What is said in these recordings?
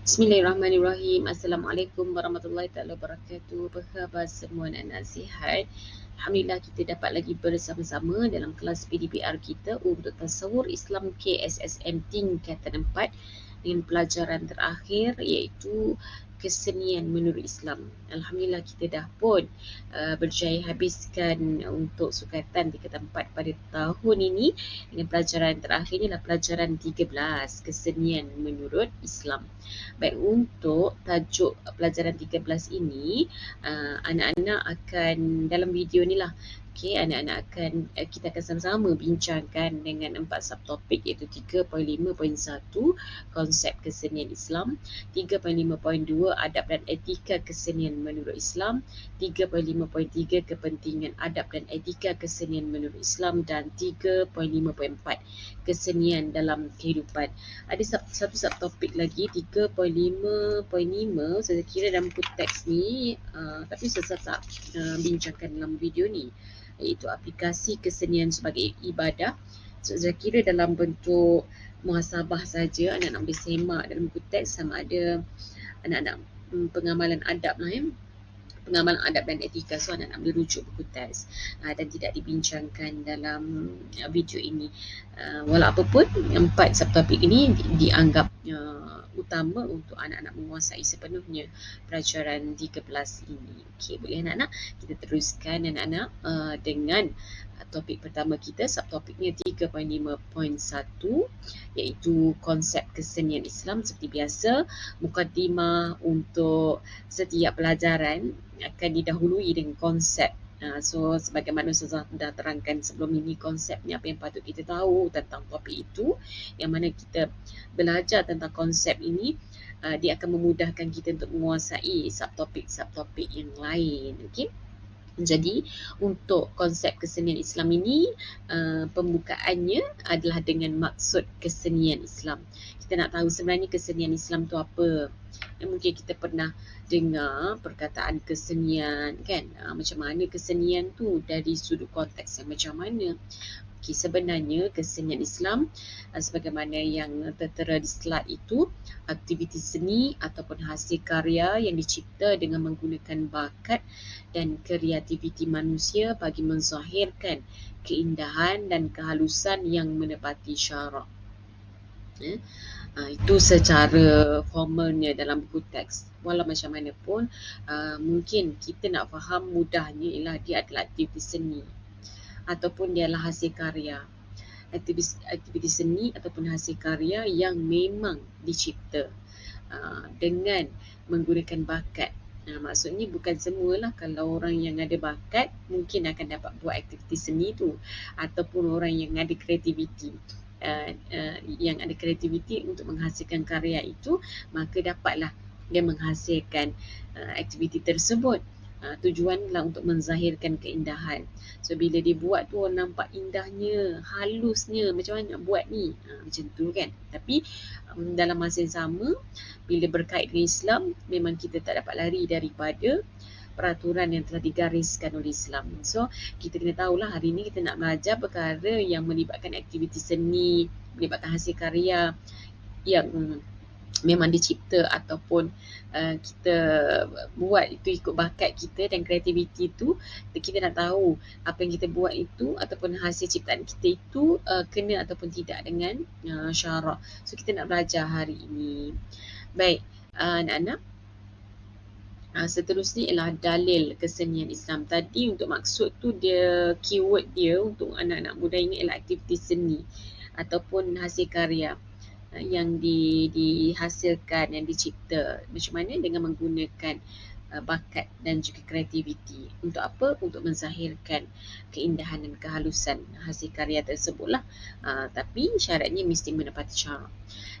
Bismillahirrahmanirrahim. Assalamualaikum warahmatullahi taala wabarakatuh. Apa khabar semua anak-anak sihat? Alhamdulillah kita dapat lagi bersama-sama dalam kelas PDPR kita untuk tasawur Islam KSSM tingkatan 4 dengan pelajaran terakhir iaitu kesenian menurut Islam. Alhamdulillah kita dah pun berjaya habiskan untuk sukatan tingkatan 4 pada tahun ini dengan pelajaran terakhirnya adalah pelajaran 13 kesenian menurut Islam. Baik, untuk tajuk pelajaran 13 ini anak-anak akan dalam video ni lah, anak-anak akan kita akan sama-sama bincangkan dengan 4 subtopik iaitu 3.5.1 konsep kesenian Islam, 3.5.2 adab dan etika kesenian menurut Islam, 3.5.3 kepentingan adab dan etika kesenian menurut Islam, dan 3.5.4 kesenian dalam kehidupan. Ada satu subtopik lagi 3.5.5 saya kira dalam buku teks ni tapi saya tak bincangkan dalam video ni, iaitu aplikasi kesenian sebagai ibadah. Saya kira dalam bentuk muhasabah saja, anak-anak boleh semak dalam buku teks sama ada anak-anak pengamalan adab lah pengamalan adab dan etika. So anak-anak boleh rujuk buku teks dan tidak dibincangkan dalam video ini. Walau apapun, 4 subtopik ini dianggap utama untuk anak-anak menguasai sepenuhnya pelajaran 13 ini. Okey, boleh anak-anak kita teruskan anak-anak dengan topik pertama kita. Subtopiknya 3.5.1 iaitu konsep kesenian Islam. Seperti biasa, mukadimah untuk setiap pelajaran akan didahului dengan konsep. So sebagaimana saya dah terangkan sebelum ini, konsepnya apa yang patut kita tahu tentang topik itu, yang mana kita belajar tentang konsep ini, dia akan memudahkan kita untuk menguasai subtopik-subtopik yang lain. Okey. Jadi untuk konsep kesenian Islam ini, pembukaannya adalah dengan maksud kesenian Islam. Kita nak tahu sebenarnya kesenian Islam tu apa. Mungkin kita pernah dengar perkataan kesenian kan, macam mana kesenian tu dari sudut konteks yang macam mana. Sebenarnya kesenian Islam sebagaimana yang tertera di slide itu, aktiviti seni ataupun hasil karya yang dicipta dengan menggunakan bakat dan kreativiti manusia bagi menzahirkan keindahan dan kehalusan yang menepati syarak. Itu secara formalnya dalam buku teks. Walau macam mana pun, mungkin kita nak faham mudahnya ialah dia adalah aktiviti seni ataupun dia adalah hasil karya. Aktiviti seni ataupun hasil karya yang memang dicipta dengan menggunakan bakat. Maksudnya bukan semualah, kalau orang yang ada bakat mungkin akan dapat buat aktiviti seni tu, ataupun orang yang ada kreativiti untuk menghasilkan karya itu, maka dapatlah dia menghasilkan aktiviti tersebut. Tujuanlah untuk menzahirkan keindahan. So bila dia buat tu orang nampak indahnya, halusnya, macam mana nak buat ni, macam tu kan. Tapi dalam masa yang sama, bila berkait dengan Islam, memang kita tak dapat lari daripada peraturan yang telah digariskan oleh Islam. So kita kena tahulah hari ni kita nak belajar perkara yang melibatkan aktiviti seni, melibatkan hasil karya yang memang dicipta ataupun kita buat itu ikut bakat kita dan kreativiti itu. Kita nak tahu apa yang kita buat itu ataupun hasil ciptaan kita itu kena ataupun tidak dengan syarak. So kita nak belajar hari ini. Baik, anak-anak, seterusnya ialah dalil kesenian Islam. Tadi untuk maksud tu, dia keyword dia untuk anak-anak muda ini ialah aktiviti seni ataupun hasil karya yang dihasilkan, yang dicipta. Macam mana? Dengan menggunakan bakat dan juga kreativiti. Untuk apa? Untuk menzahirkan keindahan dan kehalusan hasil karya tersebutlah. Tapi syaratnya mesti menepati syarak.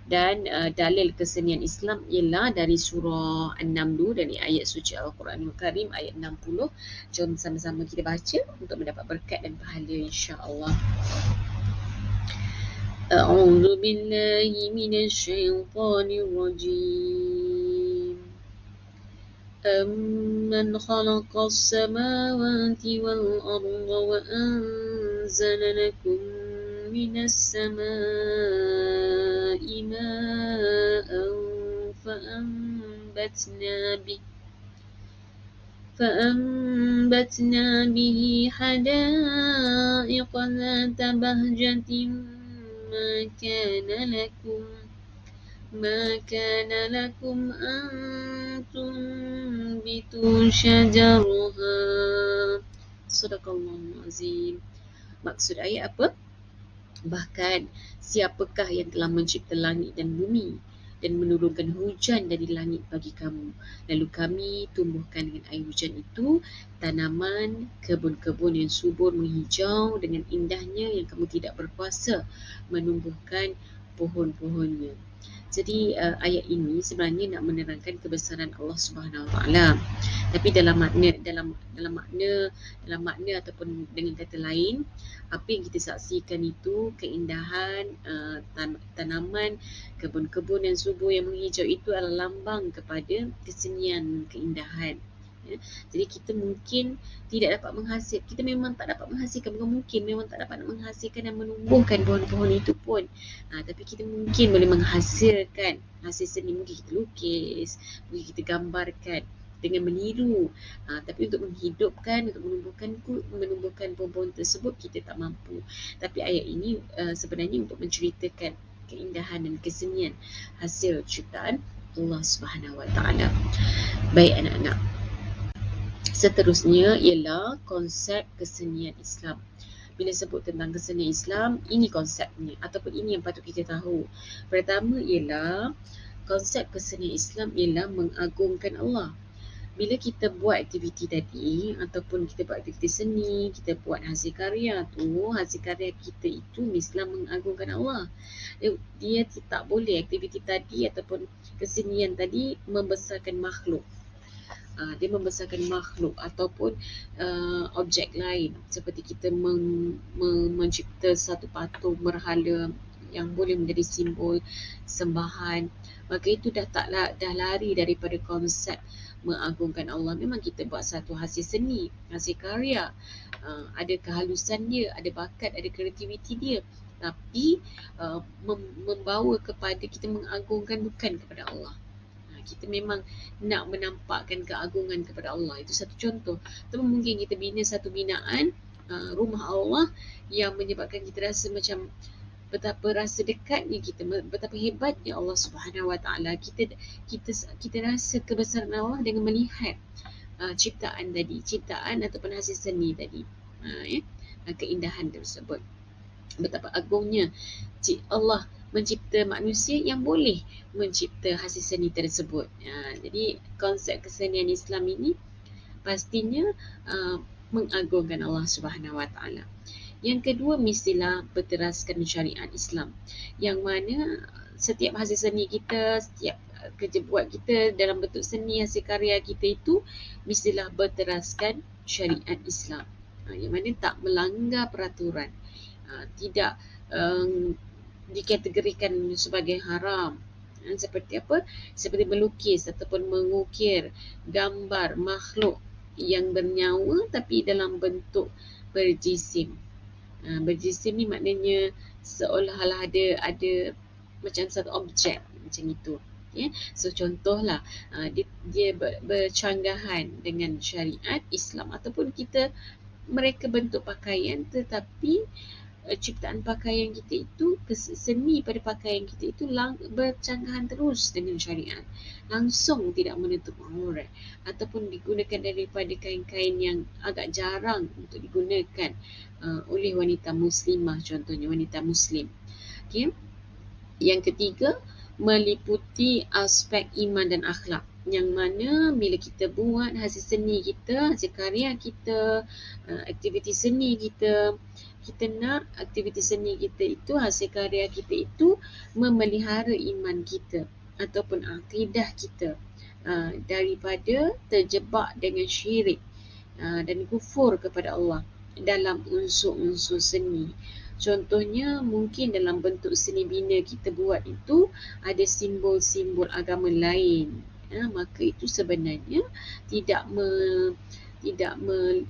Dan dalil kesenian Islam ialah dari surah An-Naml, dari ayat suci Al-Quranul Karim ayat 60. Jom sama-sama kita baca untuk mendapat berkat dan pahala, insya-Allah. أعوذ بالله من الشيطان الرجيم أمن خلق السماوات والأرض وأنزل لكم من السماء ماء فأنبتنا فأنبتنا به حدائق ذات بهجة ما كان لكم أن تنبتوا شجرها. Sadaqallahul Azim. Maksud ayat apa? Bahkan siapakah yang telah mencipta langit dan bumi dan menurunkan hujan dari langit bagi kamu. Lalu kami tumbuhkan dengan air hujan itu tanaman, kebun-kebun yang subur menghijau dengan indahnya yang kamu tidak berkuasa menumbuhkan pohon-pohonnya. Jadi ayat ini sebenarnya nak menerangkan kebesaran Allah Subhanahu Wa Taala. Tapi dalam makna ataupun dengan kata lain, apa yang kita saksikan itu keindahan tanaman, kebun-kebun yang subur yang menghijau itu adalah lambang kepada kesenian, keindahan. Ya. Jadi kita mungkin tidak dapat menghasilkan, kita memang tak dapat menghasilkan, bukan mungkin, memang tak dapat menghasilkan dan menumbuhkan pohon-pohon itu pun. Tapi kita mungkin boleh menghasilkan hasil seni, mungkin kita lukis, mungkin kita gambarkan dengan meniru. Tapi untuk menghidupkan, untuk menumbuhkan pohon-pohon tersebut, kita tak mampu. Tapi ayat ini sebenarnya untuk menceritakan keindahan dan kesenian hasil ciptaan Allah Subhanahu Wa Taala. Baik anak-anak. Seterusnya ialah konsep kesenian Islam. Bila sebut tentang kesenian Islam, ini konsepnya ataupun ini yang patut kita tahu. Pertama ialah konsep kesenian Islam ialah mengagungkan Allah. Bila kita buat aktiviti tadi ataupun kita buat aktiviti seni, kita buat hasil karya tu, hasil karya kita itu mestilah mengagungkan Allah. Dia tak boleh aktiviti tadi ataupun kesenian tadi membesarkan makhluk. Dia membesarkan makhluk ataupun objek lain, seperti kita mencipta satu patung berhala yang boleh menjadi simbol sembahan, maka itu dah lari daripada konsep mengagungkan Allah. Memang kita buat satu hasil seni, hasil karya, ada kehalusan dia, ada bakat, ada kreativiti dia, tapi membawa kepada kita mengagungkan bukan kepada Allah. Kita memang nak menampakkan keagungan kepada Allah. Itu satu contoh. Tapi mungkin kita bina satu binaan rumah Allah yang menyebabkan kita rasa macam betapa rasa dekatnya kita, betapa hebatnya Allah Subhanahu Wa Taala. Kita rasa kebesaran Allah dengan melihat ciptaan ataupun hasil seni tadi. Keindahan tersebut. Betapa agungnya Allah mencipta manusia yang boleh mencipta hasil seni tersebut. Jadi konsep kesenian Islam ini pastinya mengagungkan Allah Subhanahu Wa Taala. Yang kedua, mestilah berteraskan syariat Islam, yang mana setiap hasil seni kita, setiap kerja buat kita dalam bentuk seni, hasil karya kita itu mestilah berteraskan syariat Islam, yang mana tak melanggar peraturan, tidak dikategorikan sebagai haram. Seperti apa? Seperti melukis ataupun mengukir gambar makhluk yang bernyawa tapi dalam bentuk berjisim. Berjisim ni maknanya seolah-olah ada macam satu objek macam itu. So contohlah, dia bercanggahan dengan syariat Islam, ataupun mereka bentuk pakaian tetapi ciptaan pakaian kita itu, seni pada pakaian kita itu bercanggahan terus dengan syariat, langsung tidak menutup aurat, ataupun digunakan daripada kain-kain yang agak jarang untuk digunakan oleh wanita muslimah, contohnya wanita muslim. Okay. Yang ketiga, meliputi aspek iman dan akhlak, yang mana bila kita buat hasil seni kita, hasil karya kita, aktiviti seni kita nak aktiviti seni kita itu, hasil karya kita itu memelihara iman kita ataupun akidah kita daripada terjebak dengan syirik dan kufur kepada Allah dalam unsur-unsur seni. Contohnya mungkin dalam bentuk seni bina kita buat itu ada simbol-simbol agama lain, maka itu sebenarnya tidak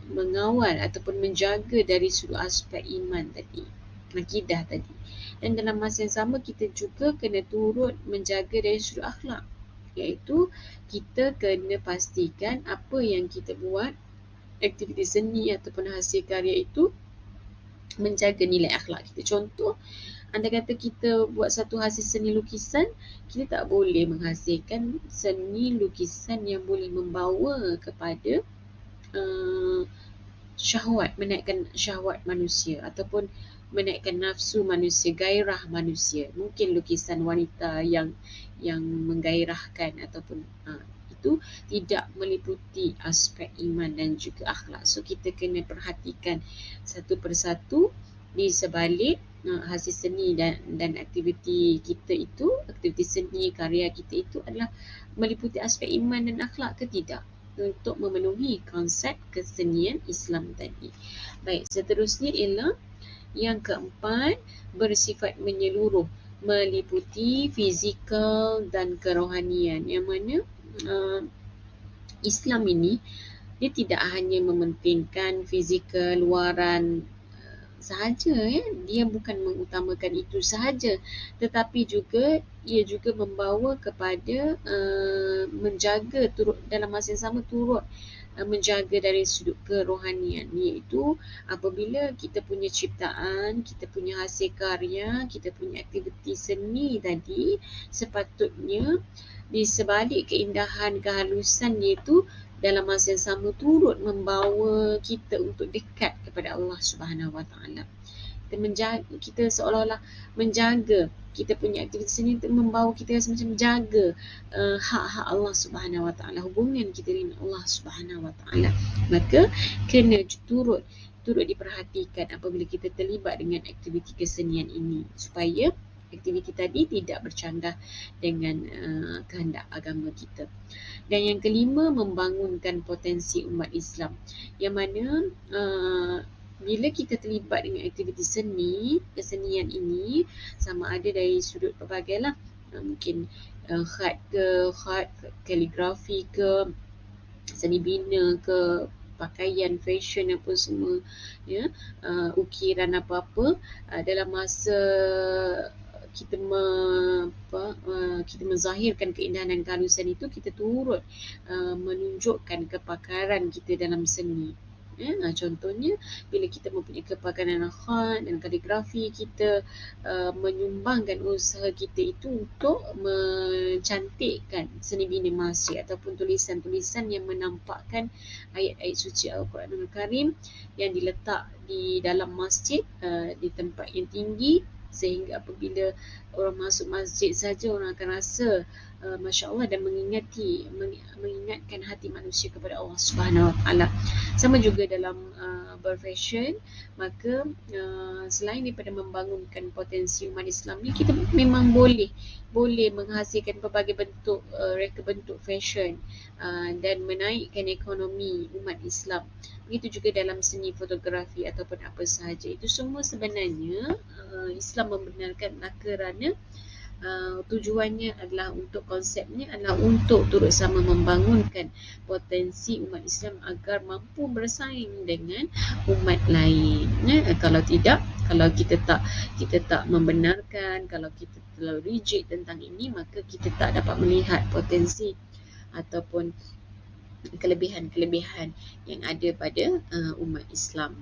mengawal ataupun menjaga dari sudut aspek iman tadi, akidah tadi. Dan dalam masa yang sama kita juga kena turut menjaga dari sudut akhlak. iaitu kita kena pastikan apa yang kita buat, aktiviti seni ataupun hasil karya itu menjaga nilai akhlak kita. Contoh, anda kata kita buat satu hasil seni lukisan, kita tak boleh menghasilkan seni lukisan yang boleh membawa kepada syahwat, menaikkan syahwat manusia ataupun menaikkan nafsu manusia, gairah manusia. Mungkin lukisan wanita yang menggairahkan ataupun itu tidak meliputi aspek iman dan juga akhlak. So kita kena perhatikan satu persatu di sebalik hasil seni dan aktiviti kita itu, aktiviti seni, karya kita itu adalah meliputi aspek iman dan akhlak ke tidak, untuk memenuhi konsep kesenian Islam tadi. Baik, seterusnya ialah yang keempat, bersifat menyeluruh, meliputi fizikal dan kerohanian, yang mana Islam ini dia tidak hanya mementingkan fizikal luaran sahaja, dia bukan mengutamakan itu sahaja, tetapi juga ia juga membawa kepada menjaga turut dalam masa yang sama turut menjaga dari sudut kerohanian, iaitu apabila kita punya ciptaan, kita punya hasil karya, kita punya aktiviti seni tadi, sepatutnya di sebalik keindahan, kehalusan dia itu dalam masa yang sama turut membawa kita untuk dekat kepada Allah Subhanahu Wa Taala. Kita seolah-olah menjaga kita punya aktiviti seni untuk membawa kita semacam jaga hak-hak Allah Subhanahu Wa Taala, hubungan kita dengan Allah Subhanahu Wa Taala. Maka kena turut diperhatikan apabila kita terlibat dengan aktiviti kesenian ini, supaya aktiviti tadi tidak bercanggah dengan kehendak agama kita. Dan yang kelima, membangunkan potensi umat Islam, yang mana bila kita terlibat dengan aktiviti seni, kesenian ini, sama ada dari sudut pelbagai lah, mungkin khat, kaligrafi ke, seni bina ke, pakaian, fashion apa semua, ukiran apa-apa, dalam masa kita kita menzahirkan keindahan dan kehalusan itu, kita turut menunjukkan kepakaran kita dalam seni. Contohnya, bila kita mempunyai kepakaran khat dan kaligrafi, kita menyumbangkan usaha kita itu untuk mencantikkan seni bina masjid ataupun tulisan-tulisan yang menampakkan ayat-ayat suci Al-Quranul Karim yang diletak di dalam masjid di tempat yang tinggi, sehingga apabila orang masuk masjid saja orang akan rasa Masya Allah, dan mengingatkan hati manusia kepada Allah Subhanahu Wa Taala. Sama juga dalam berfashion, maka selain daripada membangunkan potensi umat Islam ni, kita memang boleh menghasilkan pelbagai bentuk reka bentuk fashion dan menaikkan ekonomi umat Islam. Begitu juga dalam seni fotografi ataupun apa sahaja. Itu semua sebenarnya Islam membenarkan kerana tujuannya adalah konsepnya adalah untuk turut sama membangunkan potensi umat Islam agar mampu bersaing dengan umat lain. Kalau tidak, kalau kita tak membenarkan, kalau kita terlalu rigid tentang ini, maka kita tak dapat melihat potensi ataupun kelebihan-kelebihan yang ada pada umat Islam.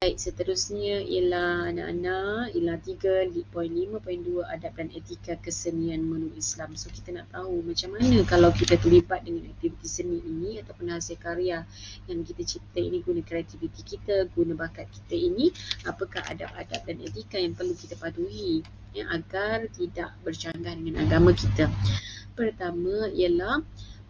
Baik, seterusnya ialah anak-anak, ialah 3.5.2, adab dan etika kesenian menurut Islam. So kita nak tahu macam mana kalau kita terlibat dengan aktiviti seni ini ataupun hasil karya yang kita cipta ini, guna kreativiti kita, guna bakat kita ini, apakah adab-adab dan etika yang perlu kita patuhi agar tidak bercanggah dengan agama kita. Pertama ialah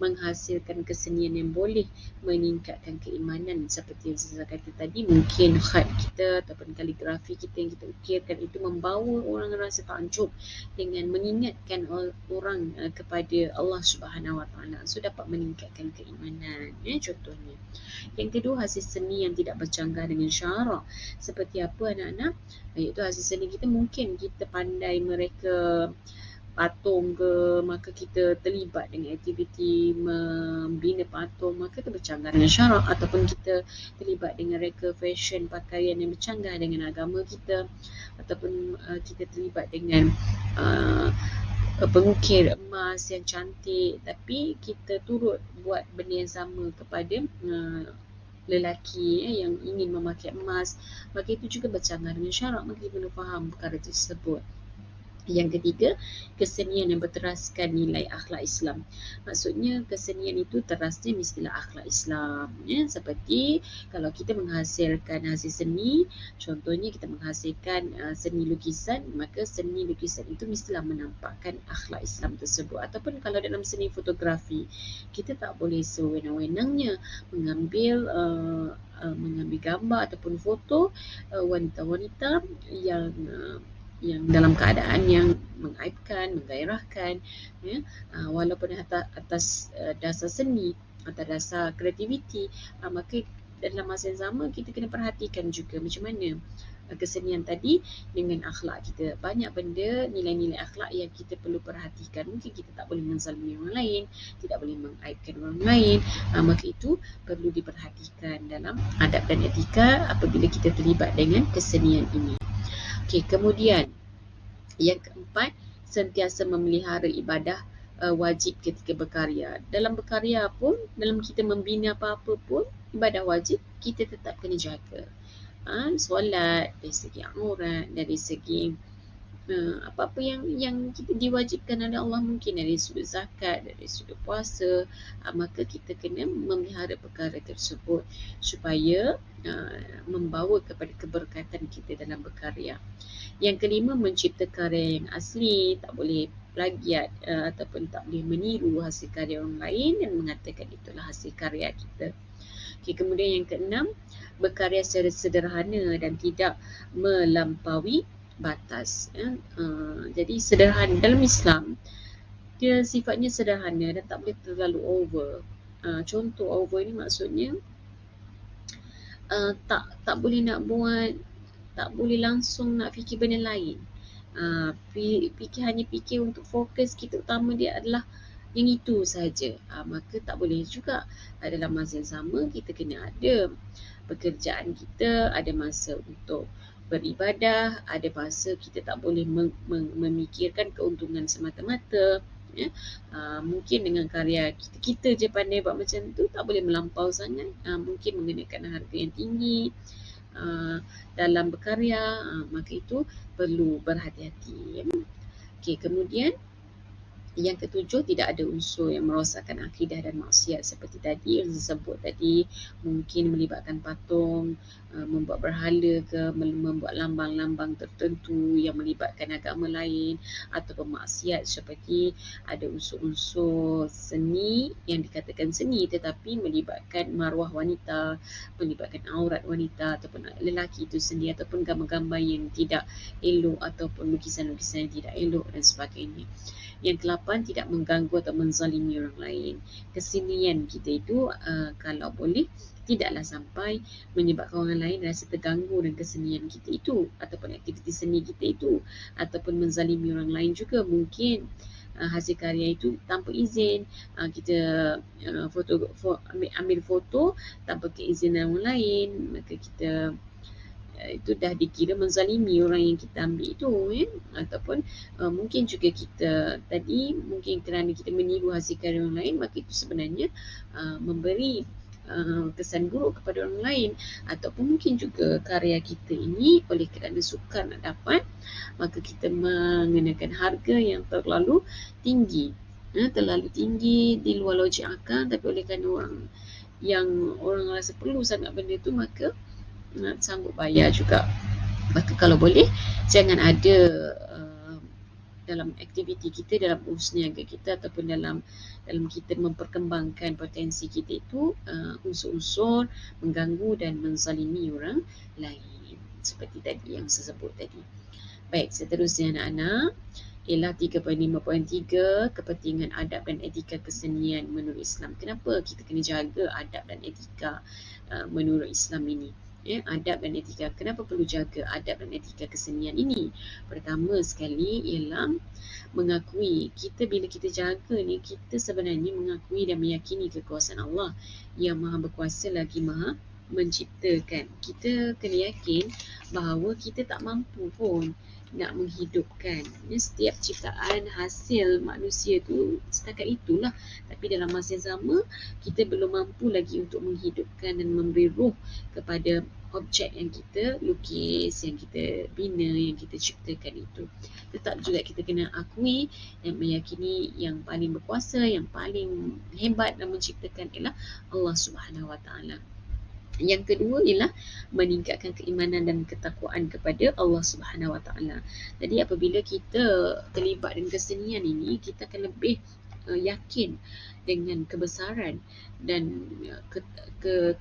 menghasilkan kesenian yang boleh meningkatkan keimanan, seperti yang saya kata tadi. Mungkin khat kita ataupun kaligrafi kita yang kita ukirkan itu membawa orang rasa takjub dengan mengingatkan orang kepada Allah Subhanahu Wa Taala, so dapat meningkatkan keimanan, contohnya. Yang kedua, hasil seni yang tidak bercanggah dengan syarak. Seperti apa anak-anak? Iaitu hasil seni kita, mungkin kita pandai mereka patung ke, maka kita terlibat dengan aktiviti membina patung, maka itu bercanggah dengan syarak. Ataupun kita terlibat dengan reka fashion, pakaian yang bercanggah dengan agama kita, ataupun kita terlibat dengan pengukir emas yang cantik, tapi kita turut buat benda yang sama kepada lelaki yang ingin memakai emas, maka itu juga bercanggah dengan syarak. Maka kita kena faham perkara tersebut. Yang ketiga, kesenian yang berteraskan nilai akhlak Islam. Maksudnya kesenian itu terasnya mestilah akhlak Islam. Ya? Seperti kalau kita menghasilkan hasil seni, contohnya kita menghasilkan seni lukisan, maka seni lukisan itu mestilah menampakkan akhlak Islam tersebut. Ataupun kalau dalam seni fotografi, kita tak boleh sewenang-wenangnya mengambil gambar ataupun foto wanita-wanita yang dalam keadaan yang mengaibkan, menggairahkan, ya, walaupun atas dasar seni, atas dasar kreativiti, maka dalam masa yang sama kita kena perhatikan juga macam mana kesenian tadi dengan akhlak kita. Banyak benda, nilai-nilai akhlak yang kita perlu perhatikan. Mungkin kita tak boleh menzalimi orang lain, tidak boleh mengaibkan orang lain, maka itu perlu diperhatikan dalam adab dan etika apabila kita terlibat dengan kesenian ini. Okey, kemudian yang keempat, sentiasa memelihara ibadah wajib ketika berkarya. Dalam berkarya pun, dalam kita membina apa-apa pun, ibadah wajib kita tetap kena jaga. Solat, dari segi aurat, dari segi apa-apa yang kita diwajibkan oleh Allah, mungkin dari sudut zakat, dari sudut puasa, maka kita kena memelihara perkara tersebut supaya membawa kepada keberkatan kita dalam berkarya. Yang kelima, mencipta karya yang asli, tak boleh plagiat ataupun tak boleh meniru hasil karya orang lain dan mengatakan itulah hasil karya kita. Okay, kemudian yang keenam, berkarya secara sederhana dan tidak melampaui batas. Jadi sederhana dalam Islam, dia sifatnya sederhana dan tak boleh terlalu over. Contoh over ni maksudnya tak boleh nak buat, tak boleh langsung nak fikir benda lain. Hanya fikir untuk fokus kita utama dia adalah yang itu saja. Maka tak boleh juga. Dalam masa yang sama kita kena ada pekerjaan kita, ada masa untuk beribadah, ada masa kita tak boleh memikirkan keuntungan semata-mata. Ya. Mungkin dengan karya kita je pandai buat macam tu, tak boleh melampau sangat. Mungkin mengenakan harga yang tinggi dalam berkarya, maka itu perlu berhati-hati. Okey, kemudian yang ketujuh, tidak ada unsur yang merosakkan akidah dan maksiat seperti tadi yang saya sebut tadi, mungkin melibatkan patung, membuat berhala ke, membuat lambang-lambang tertentu yang melibatkan agama lain, atau maksiat seperti ada unsur-unsur seni yang dikatakan seni tetapi melibatkan maruah wanita, melibatkan aurat wanita ataupun lelaki itu sendiri, ataupun gambar-gambar yang tidak elok ataupun lukisan-lukisan yang tidak elok dan sebagainya. Yang ke-8, tidak mengganggu atau menzalimi orang lain. Kesenian kita itu kalau boleh tidaklah sampai menyebabkan orang lain rasa terganggu dengan kesenian kita itu ataupun aktiviti seni kita itu, ataupun menzalimi orang lain juga. Mungkin hasil karya itu tanpa izin, kita ambil foto tanpa keizinan orang lain, maka kita itu dah dikira menzalimi orang yang kita ambil itu, ya? Ataupun mungkin juga kita tadi, mungkin kerana kita meniru hasil karya orang lain, maka itu sebenarnya memberi kesan buruk kepada orang lain. Ataupun mungkin juga karya kita ini oleh kerana sukar nak dapat, maka kita mengenakan harga yang terlalu tinggi, terlalu tinggi di luar logik akal, tapi oleh kerana orang rasa perlu sangat benda itu, maka sanggup bayar juga. Maka kalau boleh jangan ada dalam aktiviti kita, dalam urus niaga kita ataupun dalam kita memperkembangkan potensi kita itu unsur-unsur mengganggu dan menzalimi orang lain seperti tadi yang saya sebut tadi. Baik, seterusnya anak-anak ialah 3.5.3, kepentingan adab dan etika kesenian menurut Islam. Kenapa kita kena jaga adab dan etika menurut Islam ini? Adab dan etika. Kenapa perlu jaga adab dan etika kesenian ini? Pertama sekali ialah mengakui, bila kita jaga ni, kita sebenarnya mengakui dan meyakini kekuasaan Allah yang maha berkuasa lagi maha menciptakan. Kita kena yakin bahawa kita tak mampu pun nak menghidupkan. Setiap ciptaan hasil manusia tu setakat itulah. Tapi dalam masa yang sama, kita belum mampu lagi untuk menghidupkan dan memberi ruh kepada objek yang kita lukis, yang kita bina, yang kita ciptakan itu. Tetap juga kita kena akui dan meyakini yang paling berkuasa, yang paling hebat dalam menciptakan ialah Allah Subhanahu Wa Taala. Yang kedua ialah meningkatkan keimanan dan ketakwaan kepada Allah Subhanahu Wa Taala. Jadi apabila kita terlibat dengan kesenian ini, kita akan lebih yakin dengan kebesaran dan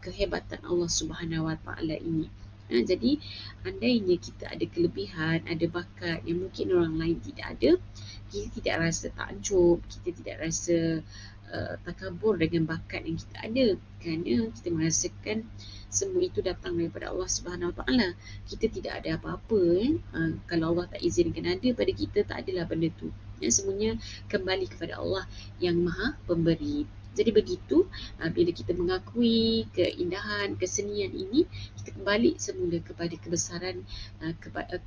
kehebatan Allah Subhanahu Wa Taala ini. Jadi andainya kita ada kelebihan, ada bakat yang mungkin orang lain tidak ada, kita tidak rasa takjub, kita tidak rasa takabur dengan bakat yang kita ada, kerana kita merasakan semua itu datang daripada Allah Subhanahu Wa Taala. Kita tidak ada apa-apa kalau Allah tak izinkan ada pada kita, tak adalah benda tu. Semuanya kembali kepada Allah yang Maha Pemberi. Jadi begitu, bila kita mengakui keindahan, kesenian ini, kita kembali semula kepada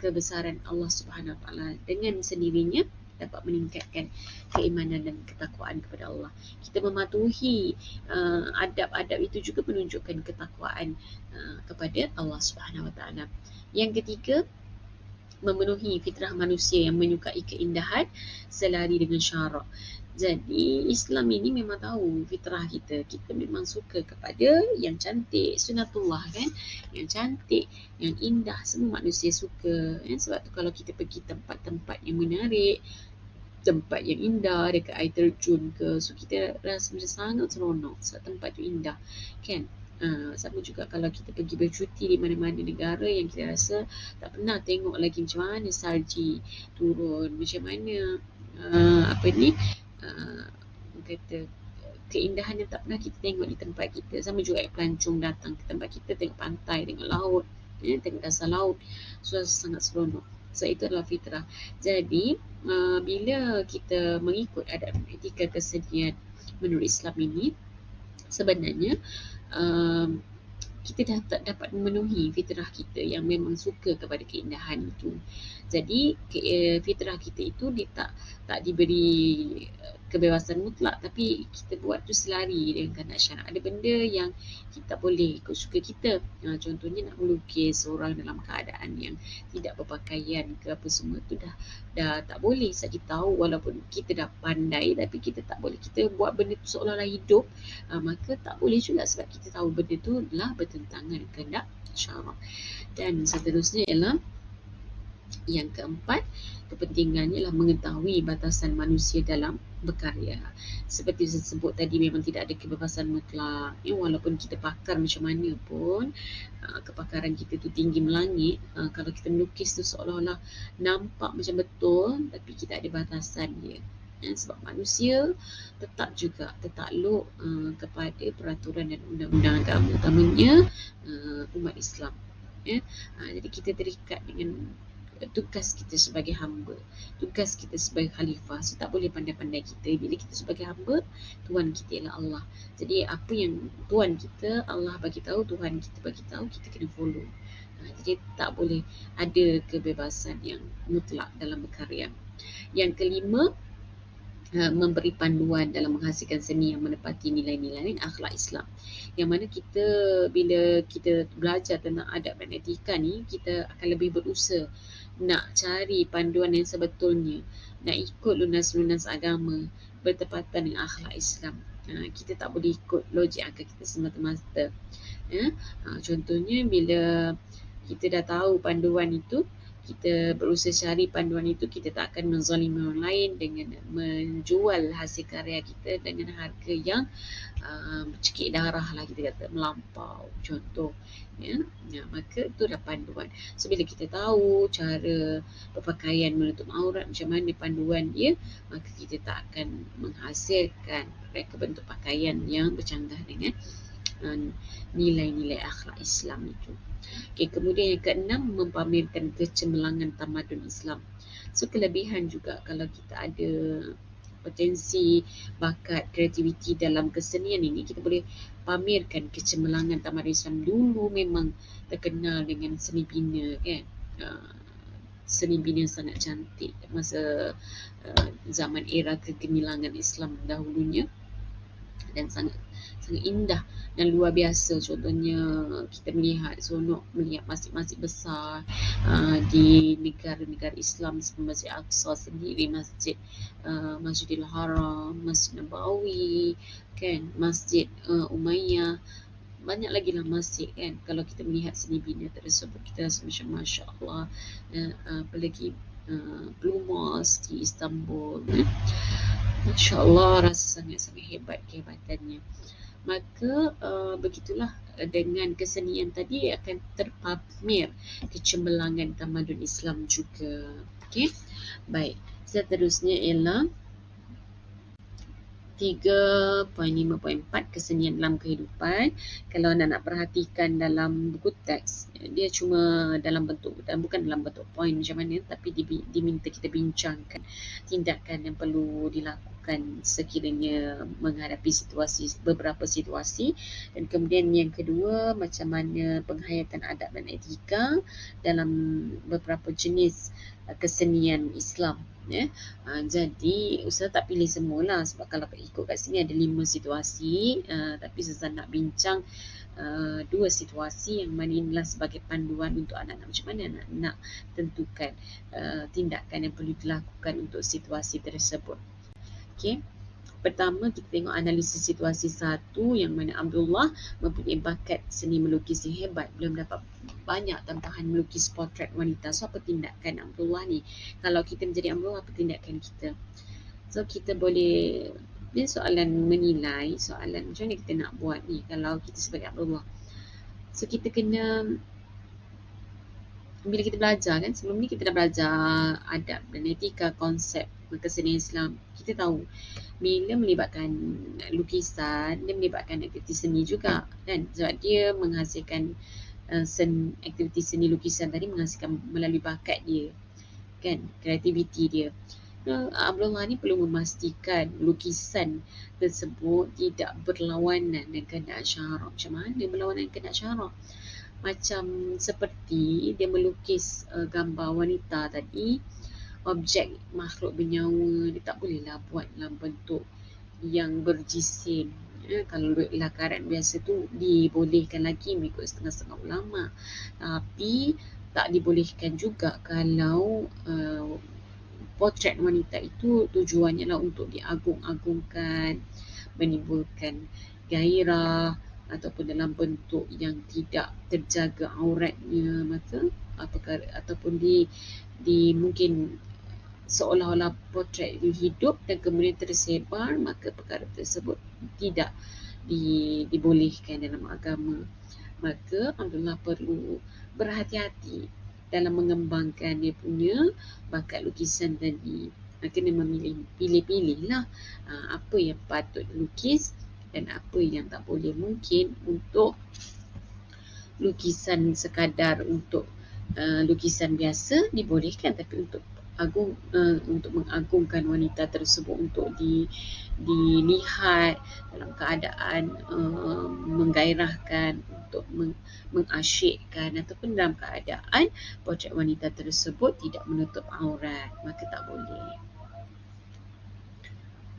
kebesaran Allah Subhanahu Wa Taala. Dengan sendirinya dapat meningkatkan keimanan dan ketakwaan kepada Allah. Kita mematuhi adab-adab itu juga menunjukkan ketakwaan kepada Allah Subhanahu Wa Taala. Yang ketiga, memenuhi fitrah manusia yang menyukai keindahan selari dengan syarak. Jadi Islam ini memang tahu fitrah kita. Kita memang suka kepada yang cantik, sunatullah kan, yang cantik, yang indah, semua manusia suka. Sebab tu kalau kita pergi tempat-tempat yang menarik, tempat yang indah dekat air terjun ke, so kita rasa macam sangat seronok sebab tempat tu indah kan. Sama juga kalau kita pergi bercuti di mana-mana negara yang kita rasa tak pernah tengok lagi, macam mana salji turun, macam mana kata keindahan yang tak pernah kita tengok di tempat kita. Sama juga pelancong datang ke tempat kita, tengok pantai, tengok laut, tengok dasar laut, so sangat seronok. So itu adalah fitrah. Jadi bila kita mengikut adab etika kesenian menurut Islam ini, sebenarnya kita dapat memenuhi fitrah kita yang memang suka kepada keindahan itu. Jadi fitrah kita itu dia tak diberi kebebasan mutlak, tapi kita buat tu selari dengan kehendak syarak. Ada benda yang kita boleh ikut suka kita. Contohnya nak melukis orang dalam keadaan yang tidak berpakaian ke apa semua tu dah tak boleh. Sebab kita tahu walaupun kita dah pandai, tapi kita tak boleh kita buat benda tu seolah-olah hidup, maka tak boleh juga sebab kita tahu benda tu adalah bertentangan kehendak syarak. Dan seterusnya ialah yang keempat, kepentingannya ialah mengetahui batasan manusia dalam berkarya. Seperti saya sebut tadi, memang tidak ada kebebasan mutlak. Walaupun kita pakar macam mana pun, kepakaran kita tu tinggi melangit, kalau kita melukis tu seolah-olah nampak macam betul, tapi kita ada batasan dia. Sebab manusia tetap juga tertakluk kepada peraturan dan undang-undang agama, utamanya umat Islam. Jadi kita terikat dengan tugas kita sebagai hamba, tugas kita sebagai khalifah. So tak boleh pandai-pandai kita. Bila kita sebagai hamba, Tuhan kita ialah Allah. Jadi apa yang Tuhan kita, Allah bagi tahu, Tuhan kita bagi tahu, kita kena follow. Jadi tak boleh ada kebebasan yang mutlak dalam berkarya. Yang kelima, memberi panduan dalam menghasilkan seni yang menepati nilai-nilai akhlak Islam. Yang mana kita bila kita belajar tentang adab dan etika ni, kita akan lebih berusaha nak cari panduan yang sebetulnya, nak ikut lunas-lunas agama bertepatan dengan akhlak Islam. Kita tak boleh ikut logik akal kita semata-mata. Contohnya bila kita dah tahu panduan itu, kita berusaha cari panduan itu, kita tak akan menzalimi orang lain dengan menjual hasil karya kita dengan harga yang cekik darah lah, kita kata melampau contoh. Maka itu dah panduan. So bila kita tahu cara berpakaian menutup aurat, macam mana panduan dia, maka kita tak akan menghasilkan reka bentuk pakaian yang bercanggah dengan nilai-nilai akhlak Islam itu. Kemudian yang keenam, mempamerkan kecemerlangan tamadun Islam. So kelebihan juga kalau kita ada potensi, bakat, kreativiti dalam kesenian ini, kita boleh pamerkan kecemerlangan tamadun Islam. Dulu memang terkenal dengan seni bina kan. seni bina sangat cantik masa zaman era kegemilangan Islam dahulunya, dan sangat sangat indah dan luar biasa. Contohnya kita melihat seronok melihat masjid-masjid besar di negara-negara Islam seperti Masjid Aqsa sendiri, Masjidil Haram, Masjid Nabawi, kan, Masjid Umayyah, banyak lagi lah masjid kan. Kalau kita melihat seni bina tersebut, kita rasa macam Masya Allah. Apalagi Blue Mosque di Istanbul, Masya Allah, rasa sangat-sangat hebat kehebatannya. Maka begitulah dengan kesenian tadi akan terpamer kecemerlangan tamadun Islam juga. Okey, baik. Seterusnya ialah 3.5.4 kesenian dalam kehidupan. Kalau anda nak perhatikan dalam buku teks, dia cuma dalam bentuk, dan bukan dalam bentuk poin macam mana, tapi diminta kita bincangkan tindakan yang perlu dilakukan sekiranya menghadapi beberapa situasi. Dan kemudian yang kedua, macam mana penghayatan adab dan etika dalam beberapa jenis kesenian Islam. Jadi Ustaz tak pilih semualah, sebab kalau ikut kat sini ada 5 situasi, tapi Ustaz nak bincang 2 situasi yang mana inilah sebagai panduan untuk anak-anak macam mana nak tentukan tindakan yang perlu dilakukan untuk situasi tersebut. Okey. Pertama, kita tengok analisis situasi 1, yang mana Abdullah mempunyai bakat seni melukis yang hebat. Beliau mendapat banyak tempahan melukis potret wanita. So, apa tindakan Abdullah ni? Kalau kita menjadi Abdullah, apa tindakan kita? So, kita boleh, ini soalan menilai, soalan macam mana kita nak buat ni kalau kita sebagai Abdullah. So, kita kena, bila kita belajar kan, sebelum ni kita dah belajar adab dan etika, konsep kesenian Islam. Kita tahu bila melibatkan lukisan, dia melibatkan aktiviti seni juga kan, sebab dia menghasilkan aktiviti seni lukisan tadi menghasilkan melalui bakat dia kan, kreativiti dia. Abdullah ni perlu memastikan lukisan tersebut tidak berlawanan dengan kehendak syarak. Macam mana berlawanan dengan kehendak syarak? Macam seperti dia melukis gambar wanita tadi, objek makhluk bernyawa, dia tak bolehlah buat dalam bentuk yang berjisim. Kalau lakaran biasa tu dibolehkan lagi mengikut setengah-setengah ulama, tapi tak dibolehkan juga kalau potret wanita itu tujuannya lah untuk diagung-agungkan, menimbulkan gairah ataupun dalam bentuk yang tidak terjaga auratnya, maka ataupun mungkin seolah-olah potret itu hidup dan kemudian tersebar, maka perkara tersebut tidak dibolehkan dalam agama. Maka Abdullah perlu berhati-hati dalam mengembangkan dia punya bakat lukisan tadi. Kena pilih-pilih lah apa yang patut lukis dan apa yang tak boleh. Mungkin untuk lukisan sekadar untuk lukisan biasa dibolehkan, tapi untuk mengagungkan wanita tersebut, untuk dilihat dalam keadaan menggairahkan, untuk mengasyikkan, ataupun dalam keadaan potret wanita tersebut tidak menutup aurat, maka tak boleh.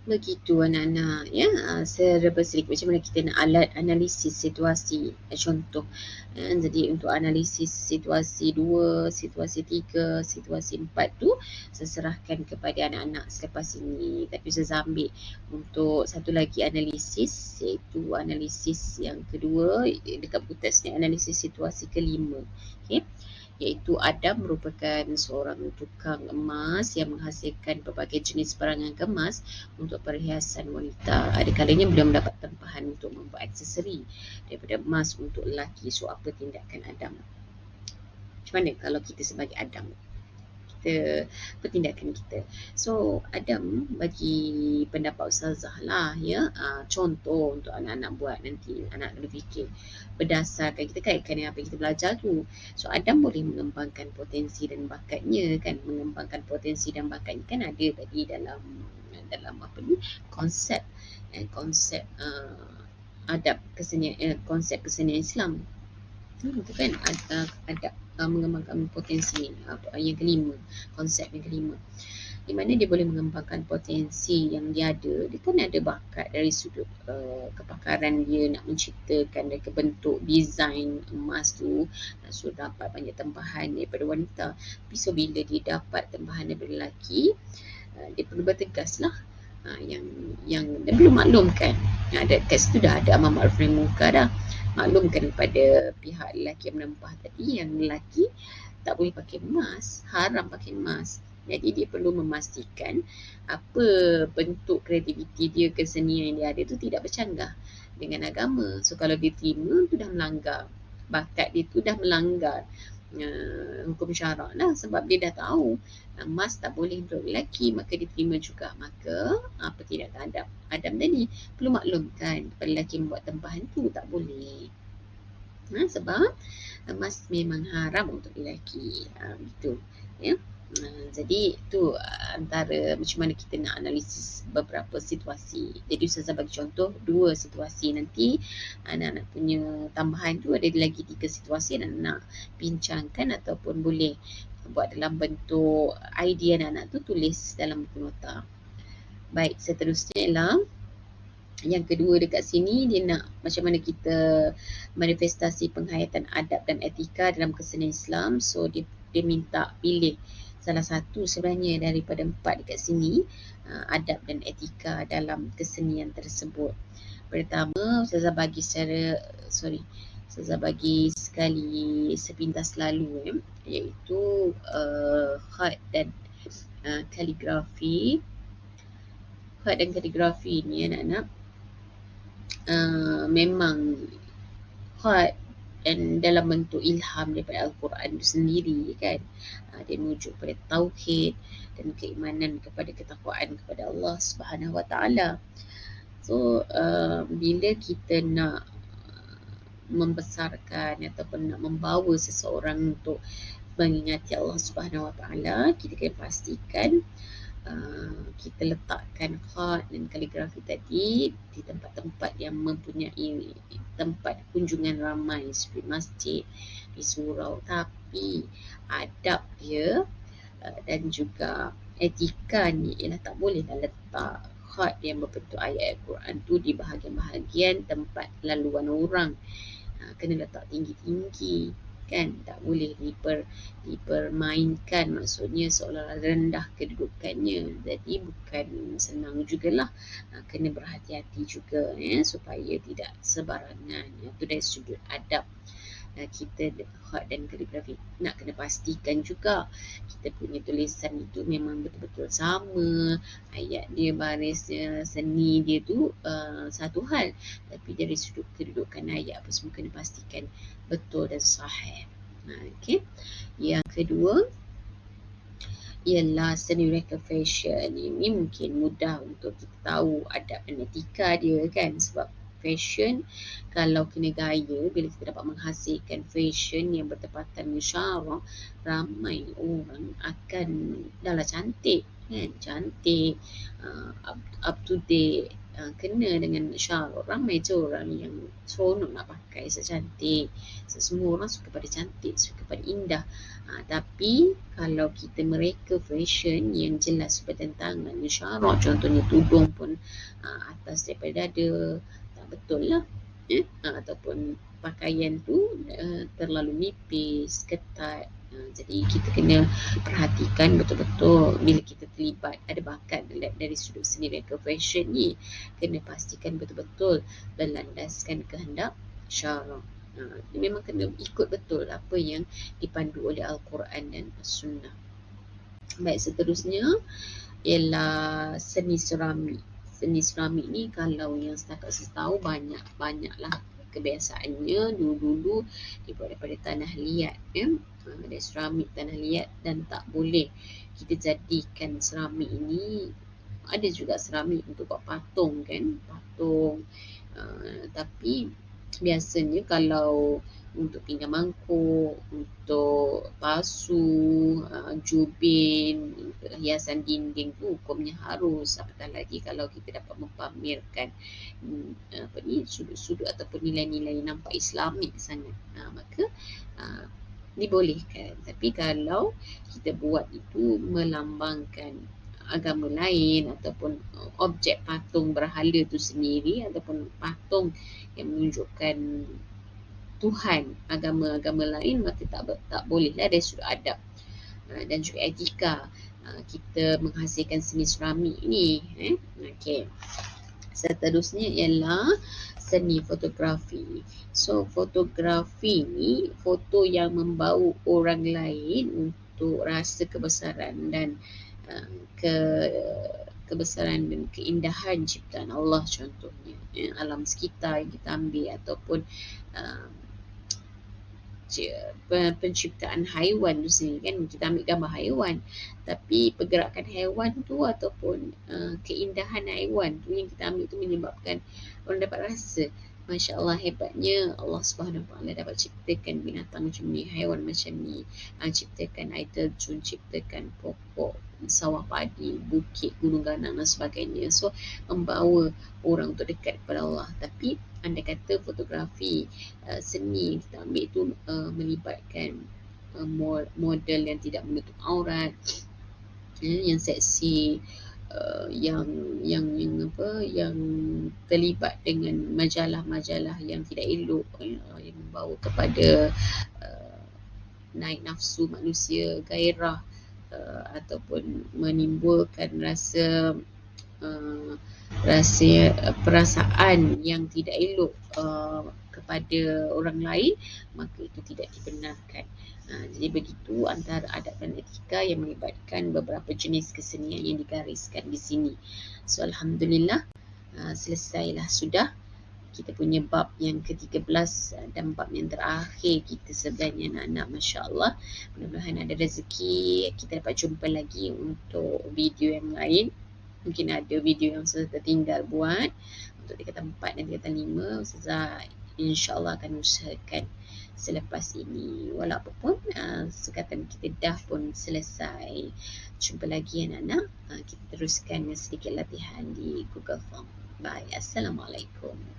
Begitu anak-anak ya, serba sedikit macam mana kita nak alat analisis situasi. Contoh, jadi untuk analisis situasi 2, situasi 3, situasi 4 tu saya serahkan kepada anak-anak selepas ini. Tapi saya ambil untuk satu lagi analisis, iaitu analisis yang kedua dekat buku teks ni, analisis situasi kelima. Okey, iaitu Adam merupakan seorang tukang emas yang menghasilkan berbagai jenis barangan kemas untuk perhiasan wanita. Ada kalanya beliau mendapat tempahan untuk membuat aksesori daripada emas untuk lelaki. So, apa tindakan Adam? Macam mana kalau kita sebagai Adam? Apa tindakan kita? So, Adam bagi pendapat Ustazah lah ya, contoh untuk anak-anak buat nanti, anak kena fikir berdasarkan kita kaitkan dengan apa yang kita belajar tu. So, Adam boleh mengembangkan potensi dan bakatnya kan. Mengembangkan potensi dan bakatnya kan ada tadi dalam apa ni, konsep adab kesenian, konsep kesenian Islam. Itu kan adab mengembangkan potensi yang kelima, konsep yang kelima, di mana dia boleh mengembangkan potensi yang dia ada. Dia kan ada bakat dari sudut kepakaran dia nak menciptakan dan bentuk desain emas tu, so dapat banyak tempahan daripada wanita. Tapi so bila dia dapat tempahan daripada lelaki, dia perlu bertegas lah. Yang dia belum maklumkan, teks tu dah ada amar ma'ruf nahi munkar dah, maklumkan kepada pihak lelaki yang menempah tadi yang lelaki tak boleh pakai emas, haram pakai emas. Jadi dia perlu memastikan apa bentuk kreativiti dia, kesenian yang dia ada tu tidak bercanggah dengan agama. So kalau dia terima tu dah melanggar, bakat dia tu dah melanggar hukum syarak lah, sebab dia dah tahu emas tak boleh untuk lelaki, maka diterima juga. Maka apa tidak adab tadi perlu maklumkan kepada lelaki membuat tempahan tu tak boleh, sebab emas memang haram untuk lelaki, gitu ya. Jadi itu antara macam mana kita nak analisis beberapa situasi. Jadi Ustazah bagi contoh 2 situasi, nanti anak-anak punya tambahan tu ada lagi 3 situasi dan nak bincangkan ataupun boleh buat dalam bentuk idea anak-anak tu, tulis dalam buku nota. Baik, seterusnya ialah yang kedua dekat sini, dia nak macam mana kita manifestasi penghayatan adab dan etika dalam kesenian Islam. So dia minta pilih salah satu sebenarnya daripada 4 dekat sini, adab dan etika dalam kesenian tersebut. Pertama, Ustazah bagi sekali sepintas lalu, iaitu khat dan kaligrafi. Khat dan kaligrafi ni anak-anak memang khat dan dalam bentuk ilham daripada Al-Quran itu sendiri kan. Dia merujuk pada tauhid dan keimanan kepada ketakwaan kepada Allah Subhanahu Wa Taala. So bila kita nak membesarkan ataupun nak membawa seseorang untuk mengingati Allah Subhanahu Wa Taala, kita kena pastikan kita letakkan khat dan kaligrafi tadi di tempat-tempat yang mempunyai tempat kunjungan ramai seperti masjid, di surau. Tapi adab dia dan juga etika ni ialah tak bolehlah letak khat yang berbentuk ayat Al-Quran tu di bahagian-bahagian tempat laluan orang. Kena letak tinggi-tinggi kan, tak boleh dipermainkan, maksudnya seolah-olah rendah kedudukannya. Jadi bukan senang jugalah, kena berhati-hati juga supaya tidak sebarangan. Itu dari sudut adab. Kita khat dan kaligrafi nak kena pastikan juga kita punya tulisan itu memang betul-betul sama, ayat dia, barisnya, seni dia tu satu hal, tapi dari sudut kedudukan ayat apa semua kena pastikan betul dan sahih. Okay. Yang kedua ialah seni reka fashion. Ini mungkin mudah untuk kita tahu adab dan etika dia kan, sebab fashion kalau kena gaya, bila kita dapat menghasilkan fashion yang bertepatan dengan syarak, ramai orang akan dahlah cantik kan, cantik, up to date, kena dengan syarak. Ramai je orang yang seronok nak pakai secantik. Semua orang suka pada cantik, suka pada indah. Tapi kalau kita mereka fashion yang jelas bertentangan dengan syarak, contohnya tudung pun atas daripada dada, tak betul lah, ataupun pakaian tu terlalu nipis, ketat. Jadi kita kena perhatikan betul-betul bila kita terlibat ada bakat dari sudut seni reka fashion ni, kena pastikan betul-betul berlandaskan kehendak syarak. Dia memang kena ikut betul apa yang dipandu oleh Al-Quran dan As-Sunnah. Baik, seterusnya ialah seni seramik. Seni seramik ni kalau yang setakat saya tahu banyak-banyaklah kebiasaannya. Dulu-dulu dibuat daripada tanah liat, dari seramik tanah liat, dan tak boleh kita jadikan seramik ini. Ada juga seramik untuk buat patung kan, patung, tapi biasanya kalau untuk pinggan mangkuk, untuk pasu, jubin, hiasan dinding tu hukumnya harus. Apatah lagi kalau kita dapat mempamerkan sudut-sudut ataupun nilai-nilai nampak Islamik sangat, maka dibolehkan. Tapi kalau kita buat itu melambangkan agama lain ataupun objek patung berhala itu sendiri ataupun patung yang menunjukkan Tuhan agama-agama lain, maka tak bolehlah dari sudut adab dan juga etika kita menghasilkan seni seramik ni. Okey. Seterusnya ialah seni fotografi. So fotografi ni foto yang membawa orang lain untuk rasa kebesaran dan ke kebesaran dan keindahan ciptaan Allah, contohnya alam sekitar yang kita ambil ataupun uh, penciptaan haiwan tu sendiri kan, kita ambil gambar haiwan tapi pergerakan haiwan tu ataupun keindahan haiwan tu yang kita ambil tu menyebabkan orang dapat rasa Masya Allah, hebatnya Allah Subhanahu Wa Taala dapat ciptakan binatang macam ni, haiwan macam ni, ciptakan air terjun, ciptakan pokok, sawah padi, bukit, gunung ganang dan sebagainya. So membawa orang untuk dekat kepada Allah. Tapi anda kata fotografi seni kita ambil tu melibatkan model yang tidak menutup aurat, yang seksi, yang terlibat dengan majalah-majalah yang tidak elok, yang membawa kepada naik nafsu manusia, gairah, ataupun menimbulkan rasa perasaan yang tidak elok kepada orang lain, maka itu tidak dibenarkan. Jadi begitu antara adab dan etika yang melibatkan beberapa jenis kesenian yang digariskan di sini. So alhamdulillah, selesailah sudah kita punya bab yang ke-13 dan bab yang terakhir kita sebenarnya anak-anak. Masya Allah, mudah-mudahan ada rezeki kita dapat jumpa lagi untuk video yang lain. Mungkin ada video yang saya tertinggal buat untuk tingkatan 4 dan tingkatan 5. Ustazah insyaAllah akan usahakan selepas ini. Walaupun sekatan kita dah pun selesai. Jumpa lagi anak-anak. Kita teruskan sedikit latihan di Google Form. Bye. Assalamualaikum.